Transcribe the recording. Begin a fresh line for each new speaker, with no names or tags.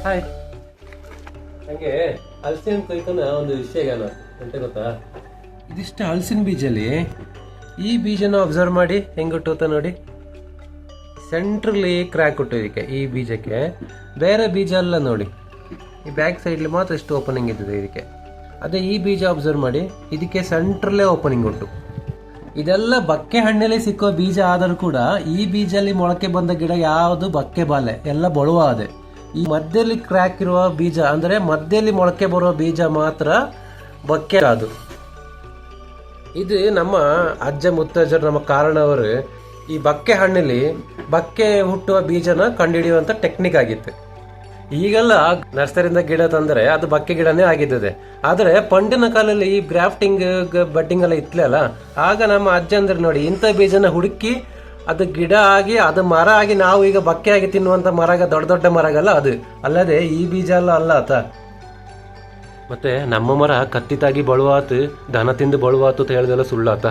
Hi. ಹಂಗೆ ಹಲಸಿನ ಕೊಯ್ಕೊನ ಒಂದು ವಿಷಯ ಅಂತ ಗೊತ್ತಾ? ಇದಿಷ್ಟು ಹಲಸಿನ ಬೀಜಲ್ಲಿ ಈ ಬೀಜನ ಅಬ್ಸರ್ವ್ ಮಾಡಿ ಹೆಂಗೆ ಹುಟ್ಟುತ್ತೆ ನೋಡಿ. ಸೆಂಟ್ರಲ್ಲಿ ಕ್ರ್ಯಾಕ್ ಹುಟ್ಟು ಇದಕ್ಕೆ, ಈ ಬೀಜಕ್ಕೆ. ಬೇರೆ ಬೀಜ ಅಲ್ಲ ನೋಡಿ, ಈ ಬ್ಯಾಕ್ ಸೈಡ್ಲಿ ಮಾತ್ರ ಎಷ್ಟು ಓಪನಿಂಗ್ ಇದ್ದಿದೆ ಇದಕ್ಕೆ. ಅದೇ ಈ ಬೀಜ ಅಬ್ಸರ್ವ್ ಮಾಡಿ, ಇದಕ್ಕೆ ಸೆಂಟ್ರಲ್ಲೇ ಓಪನಿಂಗ್ ಉಂಟು. ಇದೆಲ್ಲ ಬಕ್ಕೆ ಹಣ್ಣಲ್ಲಿ ಸಿಕ್ಕೋ ಬೀಜ ಆದರೂ ಕೂಡ ಈ ಬೀಜಲ್ಲಿ ಮೊಳಕೆ ಬಂದ ಗಿಡ ಯಾವುದು ಬಕ್ಕೆ ಬಾಲೆ, ಎಲ್ಲ ಬಳುವ ಅದೇ. ಈ ಮಧ್ಯದಲ್ಲಿ ಕ್ರ್ಯಾಕ್ ಇರುವ ಬೀಜ ಅಂದರೆ ಮಧ್ಯದಲ್ಲಿ ಮೊಳಕೆ ಬರುವ ಬೀಜ ಮಾತ್ರ ಬಕ್ಕೆ. ಅದು ಇದು ನಮ್ಮ ಅಜ್ಜ ಮುತ್ತಜ್ಜರು, ನಮ್ಮ ಕಾರಣವರು ಈ ಬಕ್ಕೆ ಹಣ್ಣಲ್ಲಿ ಬಕ್ಕೆ ಹುಟ್ಟುವ ಬೀಜನ ಕಂಡುಹಿಡಿಯುವಂಥ ಟೆಕ್ನಿಕ್ ಆಗಿತ್ತು. ಈಗೆಲ್ಲ ನರ್ಸರಿಯಿಂದ ಗಿಡ ತಂದರೆ ಅದು ಬಕ್ಕೆ ಗಿಡನೇ ಆಗಿದ್ದದೆ. ಆದರೆ ಪಂಡಿನ ಕಾಲದಲ್ಲಿ ಈ ಗ್ರಾಫ್ಟಿಂಗ್ ಬಡ್ಡಿಂಗ್ ಎಲ್ಲ ಇತ್ತಲ್ಲ, ಆಗ ನಮ್ಮ ಅಜ್ಜಂದ್ರೆ ನೋಡಿ ಇಂಥ ಬೀಜನ ಹುಡುಕಿ ಅದು ಗಿಡ ಆಗಿ ಅದು ಮರ ಆಗಿ ನಾವು ಈಗ ಬಕ್ಕೆ ಆಗಿ ತಿನ್ನುವಂಥ ಮರಗ, ದೊಡ್ಡ ದೊಡ್ಡ ಮರಗಲ್ಲ ಅದು. ಅಲ್ಲದೆ ಈ ಬೀಜ ಅಲ್ಲ ಆತ. ಮತ್ತೆ ನಮ್ಮ ಮರ ಕತ್ತಿತಾಗಿ ಬಳುವಾತು, ದನ ತಿಂದು ಬಳುವಾತು ಅಂತ ಹೇಳಿದೆಲ್ಲ ಸುಳ್ಳಾತ.